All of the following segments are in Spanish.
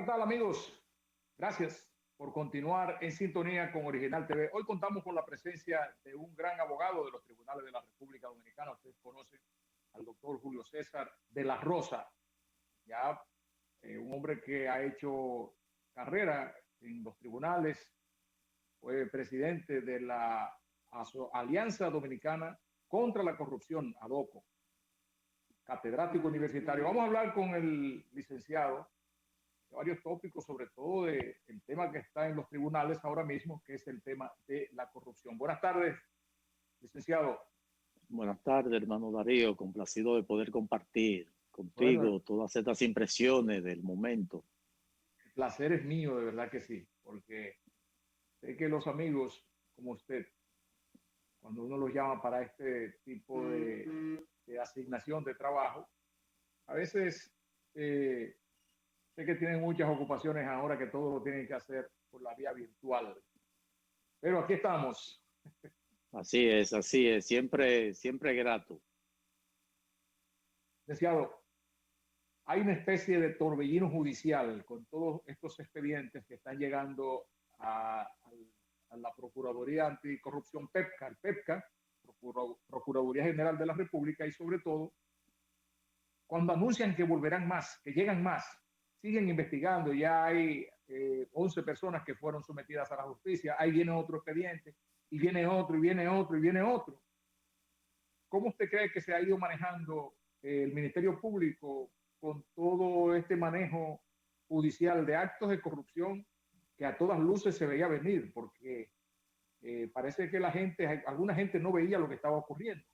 ¿Qué tal, amigos? Gracias por continuar en sintonía con Original TV. Hoy contamos con la presencia de un gran abogado de los tribunales de la República Dominicana. Ustedes conocen al doctor Julio César de la Rosa, ya un hombre que ha hecho carrera en los tribunales, fue presidente de la Alianza Dominicana contra la Corrupción, ADOCO, catedrático universitario. Vamos a hablar con el licenciado de varios tópicos, sobre todo del tema que está en los tribunales ahora mismo, que es el tema de la corrupción. Buenas tardes, licenciado. Buenas tardes, hermano Darío. Complacido de poder compartir Bueno, contigo todas estas impresiones del momento. el placer es mío, de verdad que sí, porque sé que los amigos como usted, cuando uno los llama para este tipo de asignación de trabajo, a veces sé que tienen muchas ocupaciones ahora que todo lo tienen que hacer por la vía virtual. Pero aquí estamos. Así es, siempre, siempre grato. Licenciado, hay una especie de torbellino judicial con todos estos expedientes que están llegando a la Procuraduría Anticorrupción PEPCA, el PEPCA, Procuraduría General de la República, y sobre todo cuando anuncian que volverán más, que llegan más, siguen investigando, ya hay 11 personas que fueron sometidas a la justicia, ahí viene otro expediente, y viene otro, y viene otro, y viene otro. ¿Cómo usted cree que se ha ido manejando el Ministerio Público con todo este manejo judicial de actos de corrupción que a todas luces se veía venir? Porque parece que alguna gente no veía lo que estaba ocurriendo.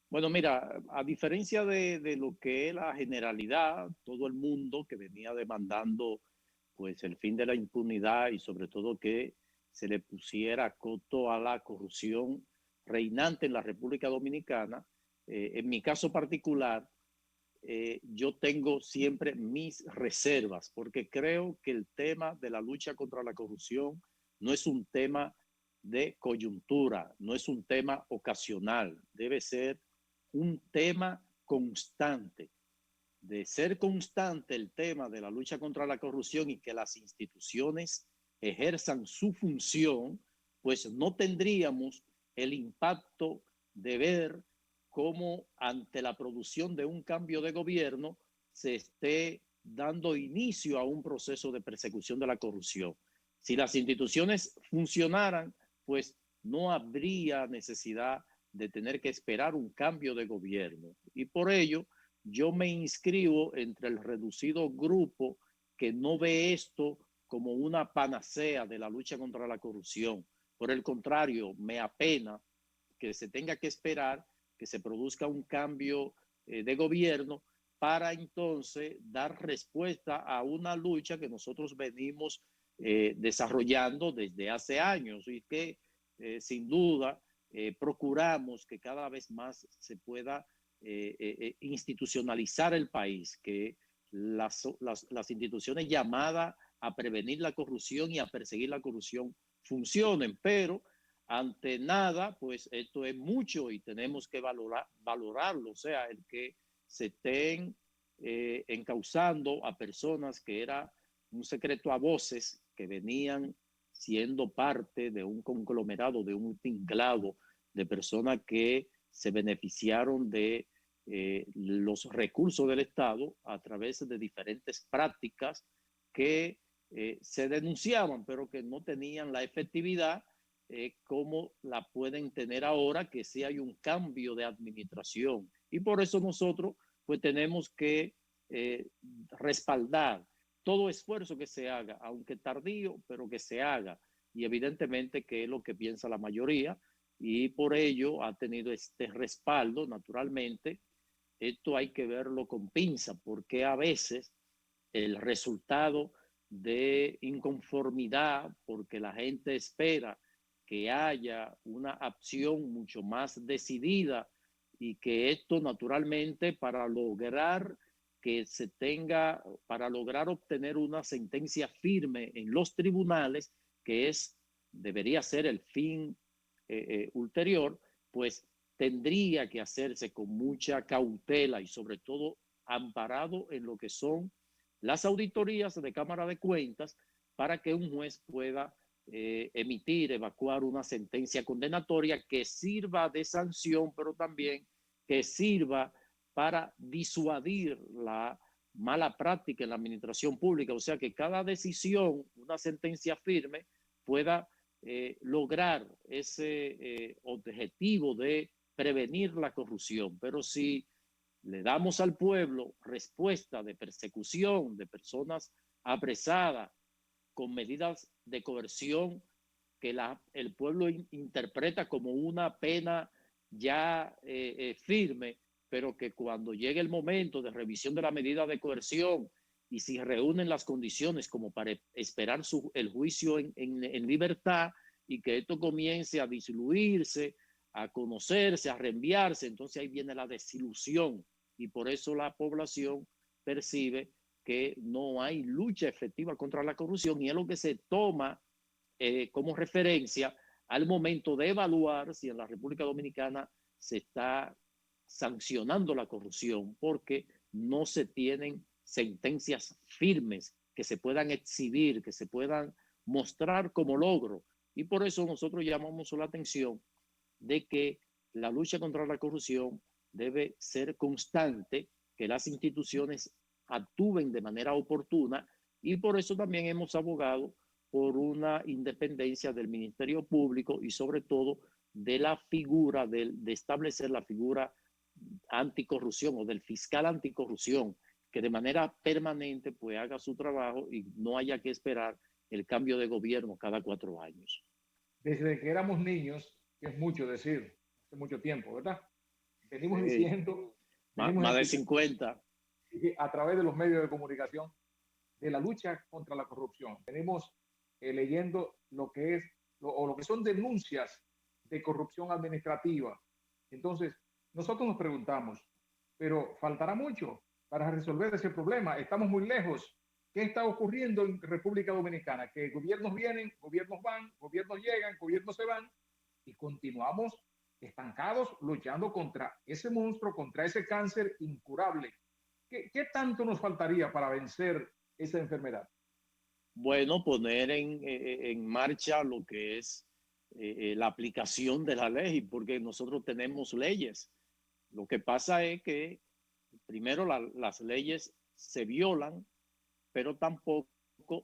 Bueno, mira, a diferencia de lo que es la generalidad, todo el mundo que venía demandando pues el fin de la impunidad y sobre todo que se le pusiera coto a la corrupción reinante en la República Dominicana, en mi caso particular, yo tengo siempre mis reservas, porque creo que el tema de la lucha contra la corrupción no es un tema de coyuntura, no es un tema ocasional, debe ser un tema constante. De ser constante el tema de la lucha contra la corrupción y que las instituciones ejerzan su función, pues no tendríamos el impacto de ver cómo ante la producción de un cambio de gobierno se esté dando inicio a un proceso de persecución de la corrupción. Si las instituciones funcionaran, pues no habría necesidad de tener que esperar un cambio de gobierno. Y por ello, yo me inscribo entre el reducido grupo que no ve esto como una panacea de la lucha contra la corrupción. Por el contrario, me apena que se tenga que esperar que se produzca un cambio de gobierno para entonces dar respuesta a una lucha que nosotros venimos desarrollando desde hace años y que sin duda procuramos que cada vez más se pueda institucionalizar el país, que las instituciones llamadas a prevenir la corrupción y a perseguir la corrupción funcionen, pero ante nada, pues esto es mucho y tenemos que valorarlo, o sea, el que se estén encausando a personas que era un secreto a voces, que venían siendo parte de un conglomerado, de un tinglado de personas que se beneficiaron de los recursos del Estado a través de diferentes prácticas que se denunciaban, pero que no tenían la efectividad como la pueden tener ahora que sí hay un cambio de administración. Y por eso nosotros pues tenemos que respaldar todo esfuerzo que se haga, aunque tardío, pero que se haga. Y evidentemente que es lo que piensa la mayoría y por ello ha tenido este respaldo, naturalmente. Esto hay que verlo con pinza, porque a veces el resultado de inconformidad, porque la gente espera que haya una acción mucho más decidida y que esto naturalmente para lograr que se tenga, para lograr obtener una sentencia firme en los tribunales, que es, debería ser el fin ulterior, pues tendría que hacerse con mucha cautela y sobre todo amparado en lo que son las auditorías de Cámara de Cuentas para que un juez pueda evacuar una sentencia condenatoria que sirva de sanción, pero también que sirva para disuadir la mala práctica en la administración pública. O sea, que cada decisión, una sentencia firme, pueda lograr ese objetivo de prevenir la corrupción. Pero si le damos al pueblo respuesta de persecución de personas apresadas con medidas de coerción que el pueblo interpreta como una pena ya firme, pero que cuando llegue el momento de revisión de la medida de coerción y si reúnen las condiciones como para esperar el juicio en libertad y que esto comience a diluirse, a conocerse, a reenviarse, entonces ahí viene la desilusión y por eso la población percibe que no hay lucha efectiva contra la corrupción y es lo que se toma como referencia al momento de evaluar si en la República Dominicana se está sancionando la corrupción porque no se tienen sentencias firmes que se puedan exhibir, que se puedan mostrar como logro. Y por eso nosotros llamamos la atención de que la lucha contra la corrupción debe ser constante, que las instituciones actúen de manera oportuna y por eso también hemos abogado por una independencia del Ministerio Público y sobre todo de la figura, de establecer la figura anticorrupción o del fiscal anticorrupción, que de manera permanente pues haga su trabajo y no haya que esperar el cambio de gobierno cada 4 años. Desde que éramos niños, que es mucho decir, hace mucho tiempo, ¿verdad? Venimos diciendo, más de 50. A través de los medios de comunicación, de la lucha contra la corrupción. Venimos leyendo lo que es, lo que son denuncias de corrupción administrativa. Entonces, nosotros nos preguntamos, pero faltará mucho para resolver ese problema. Estamos muy lejos. ¿Qué está ocurriendo en República Dominicana? Que gobiernos vienen, gobiernos van, gobiernos llegan, gobiernos se van y continuamos estancados luchando contra ese monstruo, contra ese cáncer incurable. ¿Qué tanto nos faltaría para vencer esa enfermedad? Bueno, poner en marcha lo que es la aplicación de la ley, porque nosotros tenemos leyes. Lo que pasa es que primero las leyes se violan, pero tampoco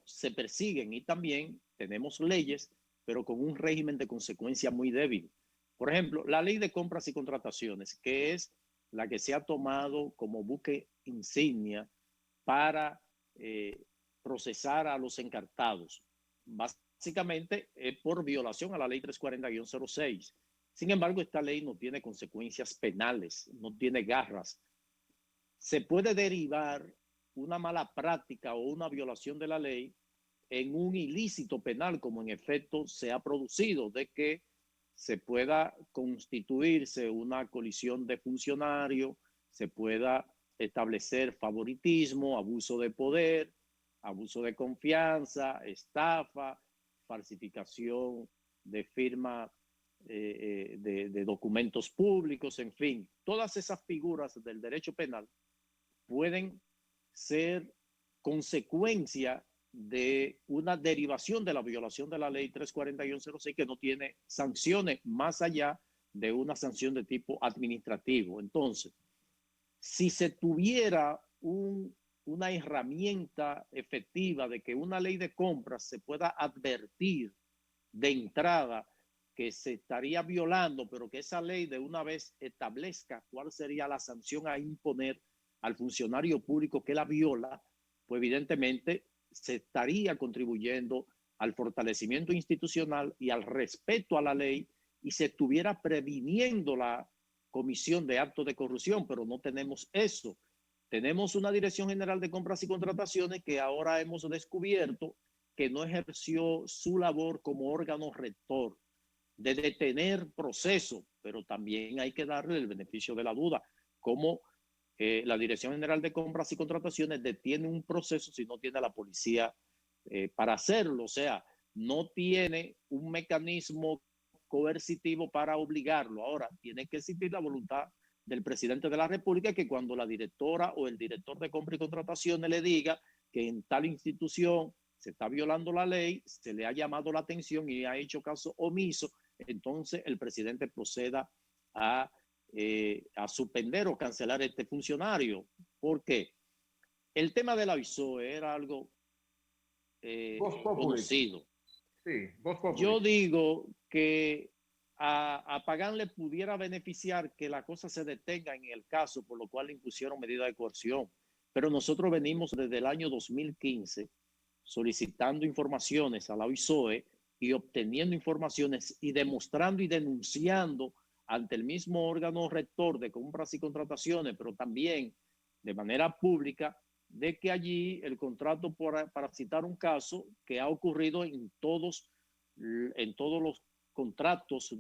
se persiguen y también tenemos leyes, pero con un régimen de consecuencia muy débil. Por ejemplo, la ley de compras y contrataciones, que es la que se ha tomado como buque insignia para procesar a los encartados. Básicamente por violación a la ley 340-06. Sin embargo, esta ley no tiene consecuencias penales, no tiene garras. Se puede derivar una mala práctica o una violación de la ley en un ilícito penal, como en efecto se ha producido, de que se pueda constituirse una colisión de funcionarios, se pueda establecer favoritismo, abuso de poder, abuso de confianza, estafa, falsificación de firma de documentos públicos, en fin, todas esas figuras del derecho penal pueden ser consecuencia de una derivación de la violación de la ley 340-06 que no tiene sanciones más allá de una sanción de tipo administrativo. Entonces, si se tuviera una herramienta efectiva de que una ley de compras se pueda advertir de entrada que se estaría violando, pero que esa ley de una vez establezca cuál sería la sanción a imponer al funcionario público que la viola, pues evidentemente se estaría contribuyendo al fortalecimiento institucional y al respeto a la ley y se estuviera previniendo la comisión de actos de corrupción, pero no tenemos eso. Tenemos una Dirección General de Compras y Contrataciones que ahora hemos descubierto que no ejerció su labor como órgano rector de detener procesos, pero también hay que darle el beneficio de la duda, como la Dirección General de Compras y Contrataciones detiene un proceso si no tiene a la policía para hacerlo, o sea, no tiene un mecanismo coercitivo para obligarlo. Ahora, tiene que existir la voluntad del presidente de la República que cuando la directora o el director de compras y contrataciones le diga que en tal institución se está violando la ley, se le ha llamado la atención y ha hecho caso omiso, entonces el presidente proceda a suspender o cancelar a este funcionario. ¿Por qué? El tema del avisoe era algo conocido. Sí, voz populi. Yo digo que a Pagán le pudiera beneficiar que la cosa se detenga en el caso, por lo cual le impusieron medida de coerción. Pero nosotros venimos desde el año 2015 solicitando informaciones a la OISOE y obteniendo informaciones y demostrando y denunciando ante el mismo órgano rector de compras y contrataciones, pero también de manera pública, de que allí el contrato, para citar un caso que ha ocurrido en todos los contratos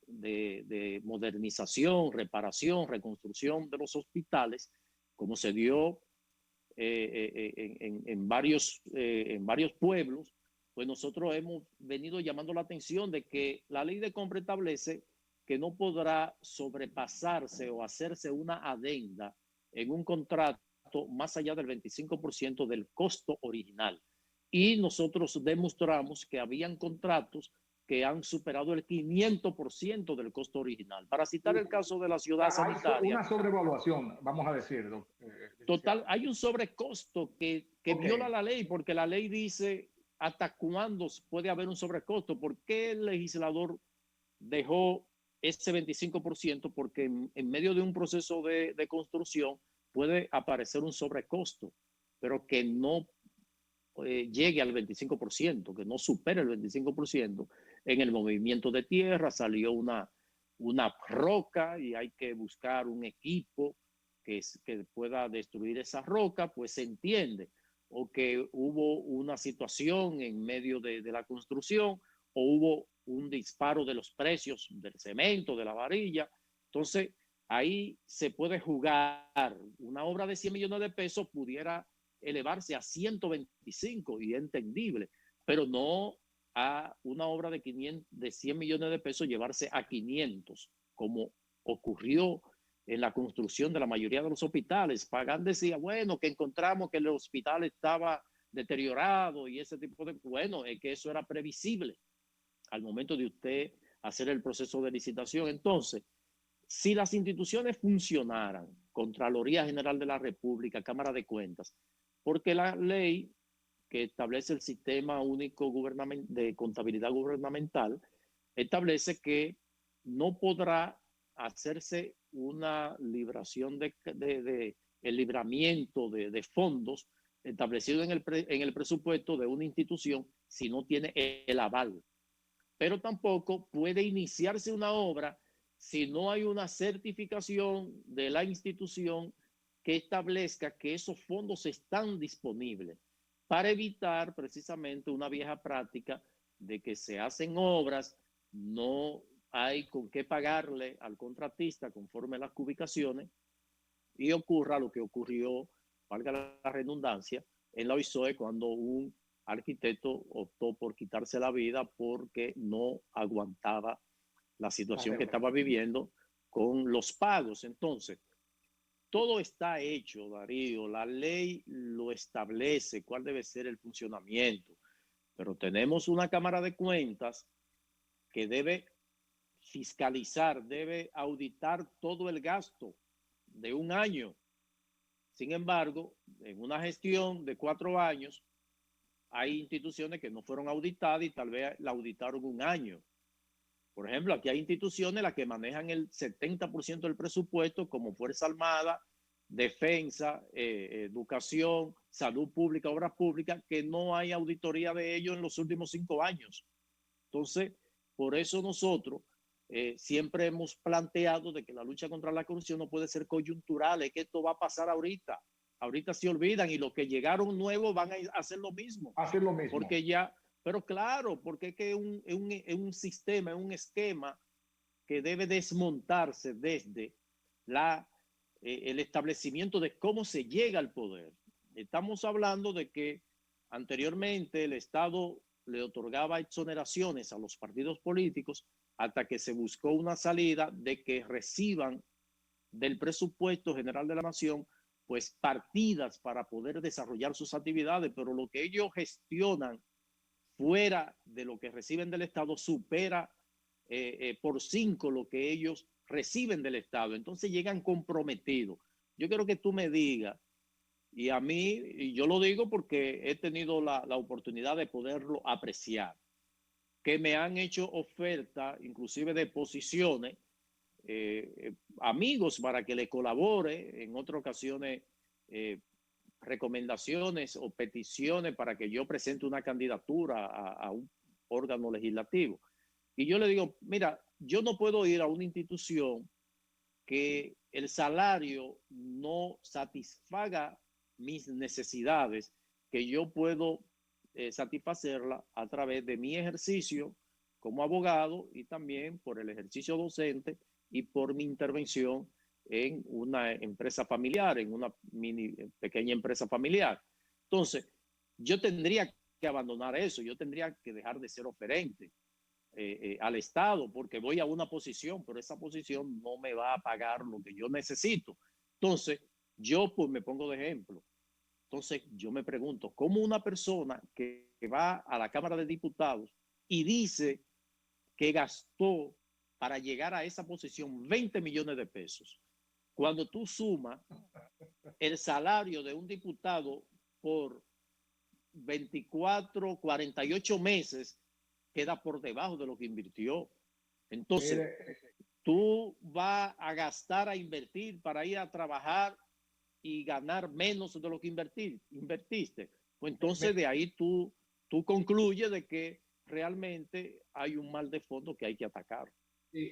de modernización, reparación, reconstrucción de los hospitales, como se dio en varios pueblos, pues nosotros hemos venido llamando la atención de que la ley de compra establece que no podrá sobrepasarse o hacerse una adenda en un contrato más allá del 25% del costo original. Y nosotros demostramos que habían contratos que han superado el 500% del costo original. Para citar el caso de la ciudad sanitaria. Hay una sobrevaluación, vamos a decir. Total, hay un sobrecosto que viola la ley, porque la ley dice hasta cuándo puede haber un sobrecosto. ¿Por qué el legislador dejó ese 25%? Porque en medio de un proceso de construcción puede aparecer un sobrecosto, pero que no llegue al 25%, que no supere el 25%. En el movimiento de tierra salió una roca y hay que buscar un equipo que pueda destruir esa roca, pues se entiende. O que hubo una situación en medio de la construcción, o hubo un disparo de los precios del cemento, de la varilla. Entonces, ahí se puede jugar. Una obra de 100 millones de pesos pudiera elevarse a 125 y entendible, pero no a una obra de 100 millones de pesos llevarse a 500, como ocurrió en la construcción de la mayoría de los hospitales. Pagán decía, bueno, que encontramos que el hospital estaba deteriorado y ese tipo de... Bueno, es que eso era previsible al momento de usted hacer el proceso de licitación. Entonces, si las instituciones funcionaran, Contraloría General de la República, Cámara de Cuentas, porque la ley que establece el Sistema Único de Contabilidad Gubernamental establece que no podrá hacerse una libración el libramiento de fondos establecido en el presupuesto de una institución si no tiene el aval. Pero tampoco puede iniciarse una obra si no hay una certificación de la institución que establezca que esos fondos están disponibles, para evitar precisamente una vieja práctica de que se hacen obras, no hay con qué pagarle al contratista conforme a las ubicaciones y ocurra lo que ocurrió, valga la redundancia, en la OISOE cuando un arquitecto optó por quitarse la vida porque no aguantaba la situación que estaba viviendo con los pagos. Entonces, todo está hecho, Darío. La ley lo establece, cuál debe ser el funcionamiento. Pero tenemos una Cámara de Cuentas que debe fiscalizar, debe auditar todo el gasto de un año. Sin embargo, en una gestión de 4 años, hay instituciones que no fueron auditadas y tal vez la auditaron un año. Por ejemplo, aquí hay instituciones las que manejan el 70% del presupuesto, como Fuerza Armada, Defensa, Educación, Salud Pública, Obras Públicas, que no hay auditoría de ellos en los últimos 5 años. Entonces, por eso nosotros siempre hemos planteado de que la lucha contra la corrupción no puede ser coyuntural, es que esto va a pasar ahorita. Ahorita se olvidan y los que llegaron nuevos van a hacer lo mismo. Hacer lo mismo. Porque ya... Pero claro, porque es que es un sistema, es un esquema que debe desmontarse desde el establecimiento de cómo se llega al poder. Estamos hablando de que anteriormente el Estado le otorgaba exoneraciones a los partidos políticos hasta que se buscó una salida de que reciban del presupuesto general de la nación pues partidas para poder desarrollar sus actividades, pero lo que ellos gestionan fuera de lo que reciben del Estado supera por 5 lo que ellos reciben del Estado. Entonces llegan comprometidos. Yo quiero que tú me digas, y a mí, y yo lo digo porque he tenido la oportunidad de poderlo apreciar, que me han hecho oferta, inclusive de posiciones, amigos para que le colabore, en otras ocasiones recomendaciones o peticiones para que yo presente una candidatura a un órgano legislativo. Y yo le digo, mira, yo no puedo ir a una institución que el salario no satisfaga mis necesidades, que yo puedo satisfacerla a través de mi ejercicio como abogado y también por el ejercicio docente y por mi intervención en una empresa familiar, en una pequeña empresa familiar. Entonces, yo tendría que abandonar eso, yo tendría que dejar de ser oferente al Estado porque voy a una posición, pero esa posición no me va a pagar lo que yo necesito. Entonces, yo pues me pongo de ejemplo. Entonces, yo me pregunto, ¿cómo una persona que va a la Cámara de Diputados y dice que gastó para llegar a esa posición 20 millones de pesos, cuando tú sumas el salario de un diputado por 24, 48 meses, queda por debajo de lo que invirtió? Entonces, tú vas a gastar, a invertir para ir a trabajar y ganar menos de lo que invertiste. Pues entonces de ahí tú concluyes de que realmente hay un mal de fondo que hay que atacar.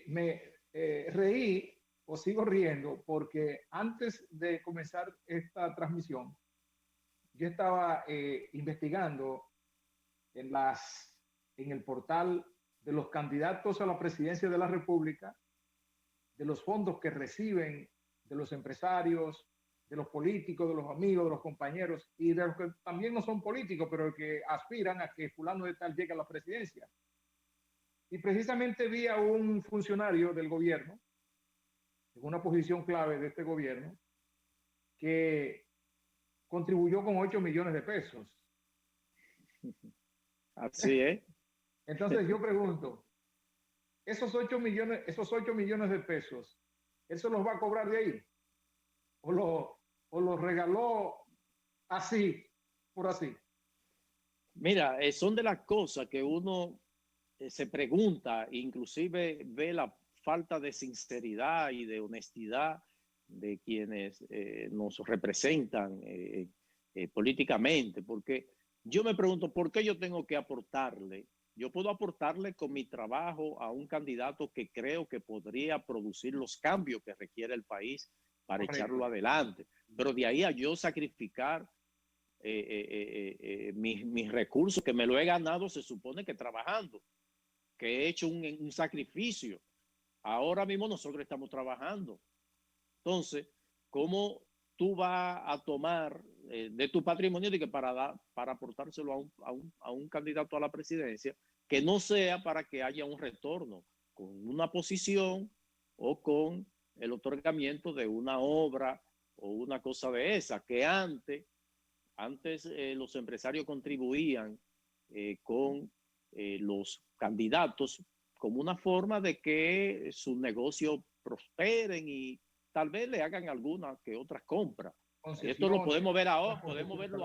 Me reí o sigo riendo porque antes de comenzar esta transmisión, yo estaba investigando en el portal de los candidatos a la presidencia de la República, de los fondos que reciben de los empresarios, de los políticos, de los amigos, de los compañeros y de los que también no son políticos, pero que aspiran a que fulano de tal llegue a la presidencia. Y precisamente vi a un funcionario del gobierno, en una posición clave de este gobierno, que contribuyó con 8 millones de pesos. Así es. Entonces yo pregunto, esos 8 millones de pesos, ¿eso los va a cobrar de ahí? ¿O lo regaló así, por así? Mira, son de las cosas que uno se pregunta, inclusive ve la falta de sinceridad y de honestidad de quienes nos representan políticamente, porque yo me pregunto, ¿por qué yo tengo que aportarle? Yo puedo aportarle con mi trabajo a un candidato que creo que podría producir los cambios que requiere el país para Correcto. Echarlo adelante, pero de ahí a yo sacrificar mis recursos, que me lo he ganado, se supone que trabajando, que he hecho un sacrificio. Ahora mismo nosotros estamos trabajando. Entonces, ¿cómo tú vas a tomar de tu patrimonio de que para aportárselo a un candidato a la presidencia que no sea para que haya un retorno con una posición o con el otorgamiento de una obra o una cosa de esa, que antes los empresarios contribuían con los candidatos como una forma de que sus negocios prosperen y tal vez le hagan alguna que otras compras. Esto lo podemos ver ahora, podemos verlo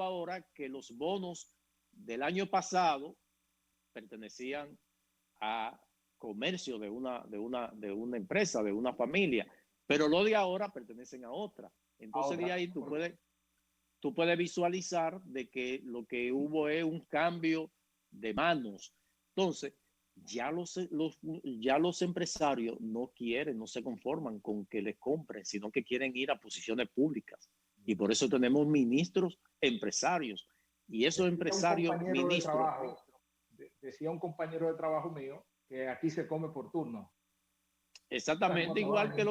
ahora que los bonos del año pasado pertenecían a comercio de una empresa, de una familia, pero lo de ahora pertenecen a otra. Entonces de ahí tú puedes visualizar de que lo que hubo es un cambio de manos. Entonces, ya los empresarios no quieren, no se conforman con que les compren, sino que quieren ir a posiciones públicas. Y por eso tenemos ministros empresarios. Y esos empresarios ministros... Decía un compañero de trabajo mío que aquí se come por turno. Exactamente igual que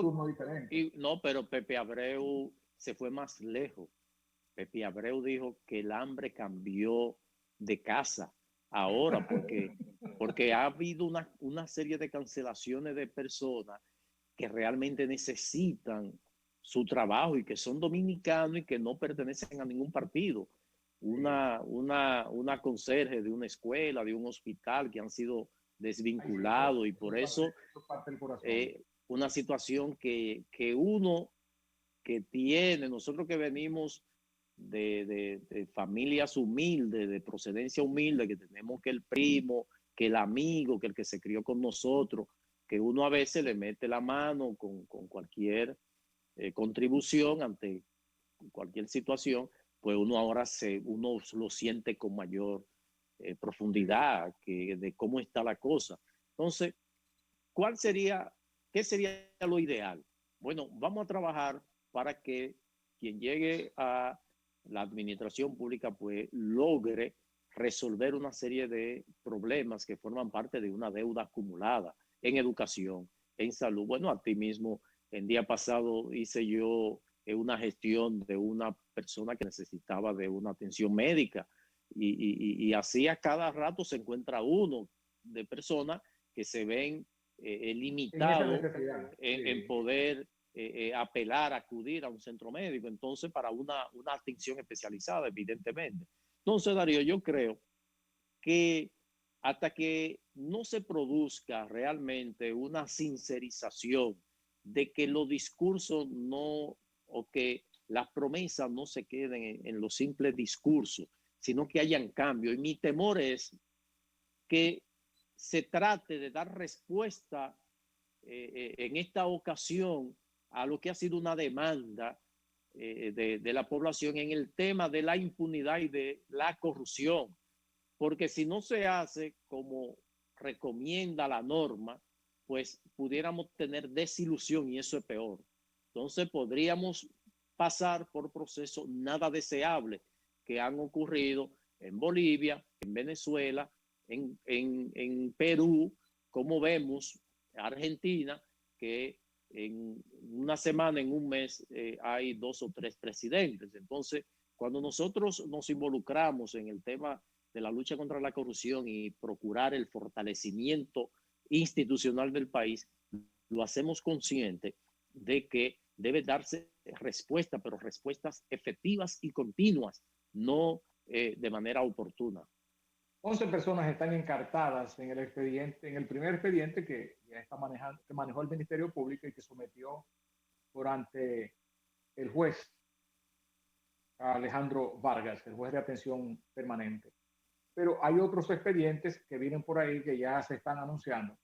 no, pero Pepe Abreu se fue más lejos. Pepe Abreu dijo que el hambre cambió de casa ahora porque ha habido una serie de cancelaciones de personas que realmente necesitan su trabajo y que son dominicanos y que no pertenecen a ningún partido. Una conserje de una escuela, de un hospital que han sido desvinculados y por eso una situación que uno que tiene, nosotros que venimos de familias humildes, de procedencia humilde, que tenemos que el primo, que el amigo, que el que se crió con nosotros, que uno a veces le mete la mano con cualquier contribución ante cualquier situación, pues uno ahora uno lo siente con mayor profundidad de cómo está la cosa. Entonces, ¿qué sería lo ideal? Bueno, vamos a trabajar para que quien llegue a la administración pública pues logre resolver una serie de problemas que forman parte de una deuda acumulada en educación, en salud. Bueno, a ti mismo, el día pasado hice yo una gestión de una persona que necesitaba de una atención médica y así a cada rato se encuentra uno de personas que se ven limitados en poder apelar, acudir a un centro médico, entonces para una atención especializada, evidentemente. Entonces, Darío, yo creo que hasta que no se produzca realmente una sincerización de que los discursos no, o que las promesas no se queden en los simples discursos, sino que hayan cambio. Y mi temor es que se trate de dar respuesta en esta ocasión a lo que ha sido una demanda de la población en el tema de la impunidad y de la corrupción. Porque si no se hace como recomienda la norma, pues pudiéramos tener desilusión y eso es peor. Entonces podríamos pasar por procesos nada deseables que han ocurrido en Bolivia, en Venezuela, en Perú, como vemos, Argentina, que en una semana, en un mes, hay 2 o 3 presidentes. Entonces, cuando nosotros nos involucramos en el tema de la lucha contra la corrupción y procurar el fortalecimiento institucional del país, lo hacemos consciente de que debe darse respuesta, pero respuestas efectivas y continuas, no de manera oportuna. 11 personas están encartadas en el expediente, en el primer expediente que ya está manejando, que manejó el Ministerio Público y que sometió por ante el juez Alejandro Vargas, el juez de atención permanente. Pero hay otros expedientes que vienen por ahí que ya se están anunciando.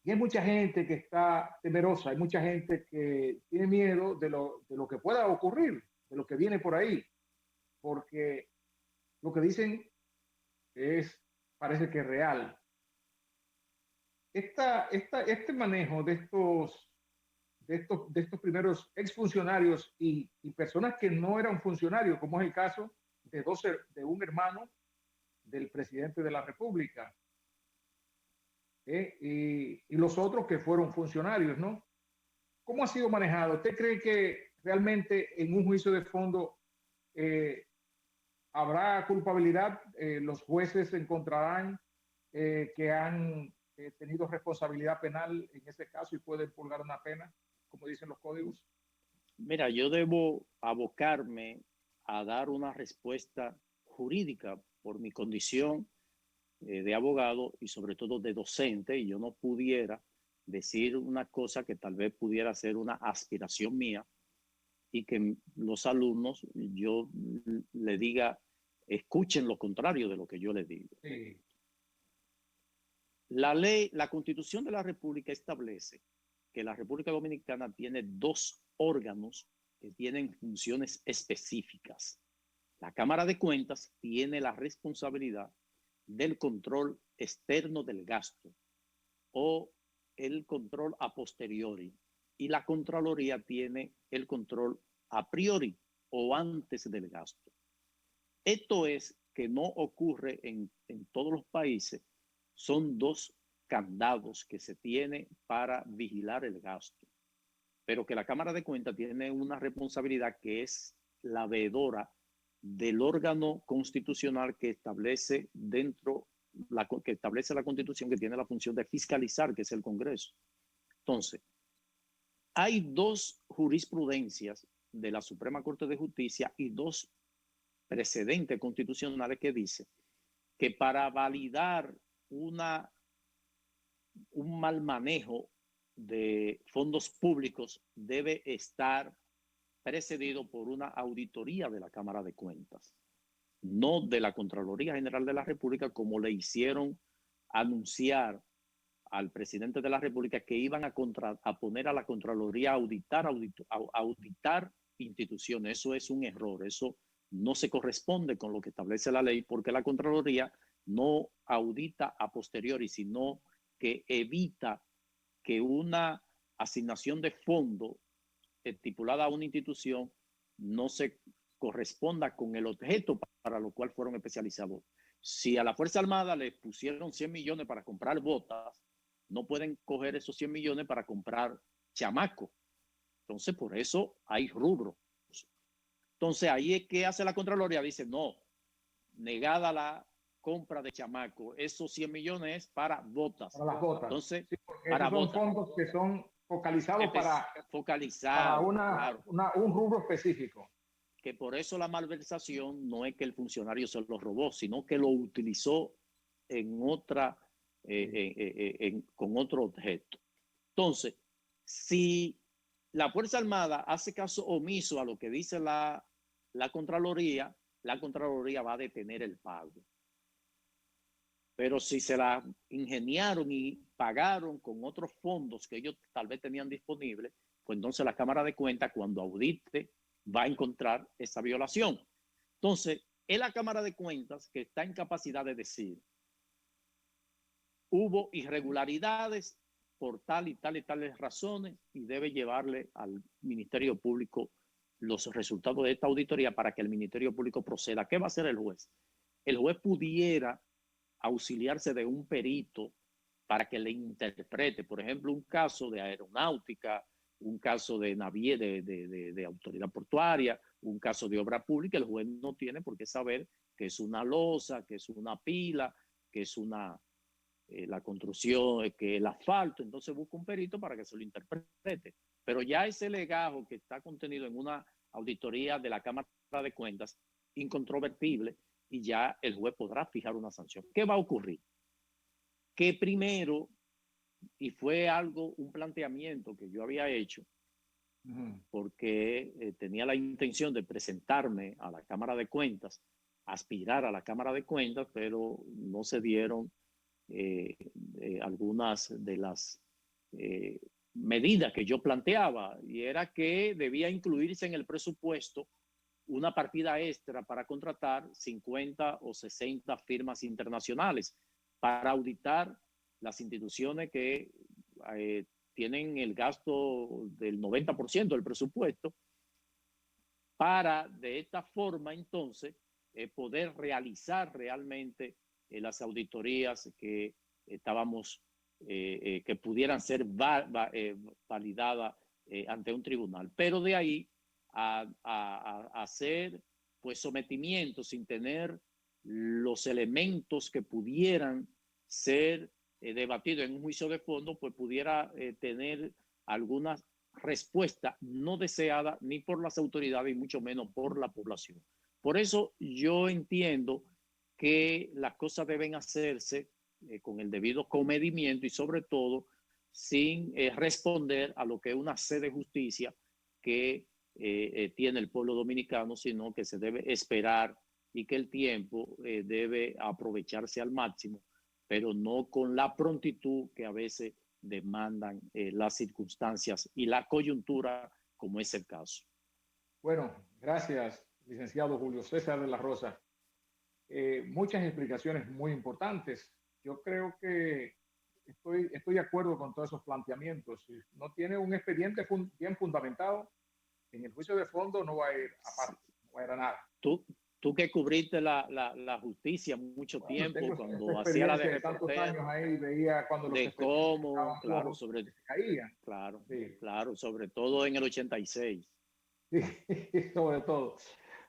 Y hay mucha gente que está temerosa, hay mucha gente que tiene miedo de lo que pueda ocurrir, de lo que viene por ahí, porque lo que dicen parece que es real. Este manejo de estos primeros exfuncionarios y personas que no eran funcionarios, como es el caso de un hermano del presidente de la República, y los otros que fueron funcionarios, ¿no? ¿Cómo ha sido manejado? ¿Usted cree que realmente en un juicio de fondo habrá culpabilidad? ¿Los jueces encontrarán que han tenido responsabilidad penal en ese caso y pueden purgar una pena, como dicen los códigos? Mira, yo debo abocarme a dar una respuesta jurídica por mi condición de abogado y sobre todo de docente, y yo no pudiera decir una cosa que tal vez pudiera ser una aspiración mía y que los alumnos yo le diga, escuchen lo contrario de lo que yo les digo. Sí. La ley, la Constitución de la República establece que la República Dominicana tiene 2 órganos que tienen funciones específicas. La Cámara de Cuentas tiene la responsabilidad del control externo del gasto o el control a posteriori, y la Contraloría tiene el control a priori o antes del gasto. Esto es que no ocurre en todos los países. Son 2 candados que se tiene para vigilar el gasto, pero que la Cámara de Cuentas tiene una responsabilidad que es la veedora del órgano constitucional que establece que establece la Constitución, que tiene la función de fiscalizar, que es el Congreso. Entonces, hay 2 jurisprudencias de la Suprema Corte de Justicia y 2 precedentes constitucionales que dice que para validar un mal manejo de fondos públicos debe estar precedido por una auditoría de la Cámara de Cuentas, no de la Contraloría General de la República, como le hicieron anunciar al presidente de la República que iban a poner a la Contraloría a auditar instituciones. Eso es un error, eso no se corresponde con lo que establece la ley, porque la Contraloría no audita a posteriori, sino que evita que una asignación de fondo estipulada a una institución no se corresponda con el objeto para lo cual fueron especializados. Si a la Fuerza Armada le pusieron 100 millones para comprar botas, no pueden coger esos 100 millones para comprar chamacos. Entonces, por eso hay rubros. Entonces, ahí es que hace la Contraloría, dice, no, negada la compra de chamaco, esos 100 millones es para botas. Para las botas. Entonces, sí, porque para esos son botas. fondos que son focalizados para claro. un rubro específico. Que por eso la malversación no es que el funcionario se lo robó, sino que lo utilizó en otra, con otro objeto. Entonces, si la Fuerza Armada hace caso omiso a lo que dice la Contraloría va a detener el pago. Pero si se la ingeniaron y pagaron con otros fondos que ellos tal vez tenían disponibles, pues entonces la Cámara de Cuentas, cuando audite, va a encontrar esa violación. Entonces, es la Cámara de Cuentas que está en capacidad de decir, hubo irregularidades por tal y tal y tales razones y debe llevarle al Ministerio Público los resultados de esta auditoría para que el Ministerio Público proceda. ¿Qué va a hacer el juez? El juez pudiera auxiliarse de un perito para que le interprete, por ejemplo, un caso de aeronáutica, un caso de autoridad portuaria, un caso de obra pública. El juez no tiene por qué saber que es una losa, que es una pila, que es la construcción, que el asfalto. Entonces busca un perito para que se lo interprete. Pero ya ese legajo que está contenido en una auditoría de la Cámara de Cuentas, incontrovertible, y ya el juez podrá fijar una sanción. ¿Qué va a ocurrir? Que primero, y fue un planteamiento que yo había hecho, porque tenía la intención de presentarme a la Cámara de Cuentas, aspirar a la Cámara de Cuentas, pero no se dieron algunas de las medidas que yo planteaba, y era que debía incluirse en el presupuesto una partida extra para contratar 50 o 60 firmas internacionales para auditar las instituciones que tienen el gasto del 90% del presupuesto, para de esta forma entonces poder realizar realmente las auditorías que estábamos, que pudieran ser validadas ante un tribunal. Pero de ahí a hacer pues sometimiento sin tener los elementos que pudieran ser debatidos en un juicio de fondo, pues pudiera tener algunas respuesta no deseada ni por las autoridades y mucho menos por la población. Por eso yo entiendo que las cosas deben hacerse con el debido comedimiento y sobre todo sin responder a lo que es una sed de justicia que tiene el pueblo dominicano, sino que se debe esperar y que el tiempo debe aprovecharse al máximo, pero no con la prontitud que a veces demandan las circunstancias y la coyuntura, como es el caso. Bueno, gracias, licenciado Julio César de la Rosa. Muchas explicaciones muy importantes. Yo creo que estoy de acuerdo con todos esos planteamientos. Si no tiene un expediente bien fundamentado, en el juicio de fondo no va a ir aparte, no va a ir a nada. Tú que cubriste la justicia mucho tiempo, cuando hacía la de tantos años ahí, veía cuando los de cómo, claro, se caían. Claro, sí. Claro, sobre todo en el 86. Sí, sobre todo.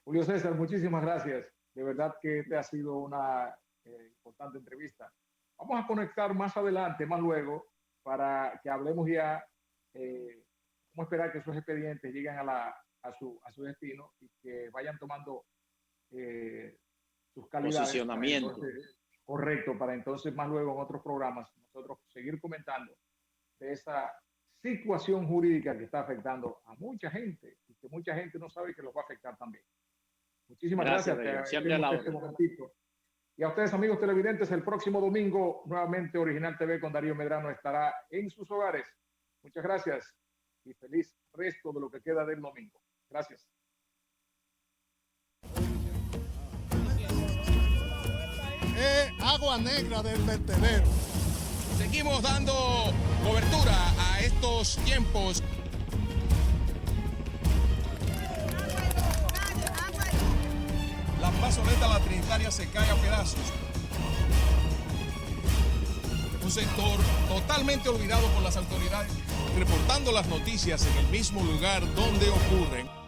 Julio César, muchísimas gracias. De verdad que te ha sido una importante entrevista. Vamos a conectar más adelante, más luego, para que hablemos ya vamos a esperar que esos expedientes lleguen a su destino y que vayan tomando sus calidades. Posicionamiento. Correcto, para entonces más luego en otros programas nosotros seguir comentando de esa situación jurídica que está afectando a mucha gente y que mucha gente no sabe que los va a afectar también. Muchísimas gracias. Siempre a la orden. Y a ustedes, amigos televidentes, el próximo domingo, nuevamente Original TV con Darío Medrano estará en sus hogares. Muchas gracias y feliz resto de lo que queda del domingo. Gracias. Agua negra del vertedero. Seguimos dando cobertura a estos tiempos. La plazoleta La Trinitaria se cae a pedazos. Un sector totalmente olvidado por las autoridades, reportando las noticias en el mismo lugar donde ocurren.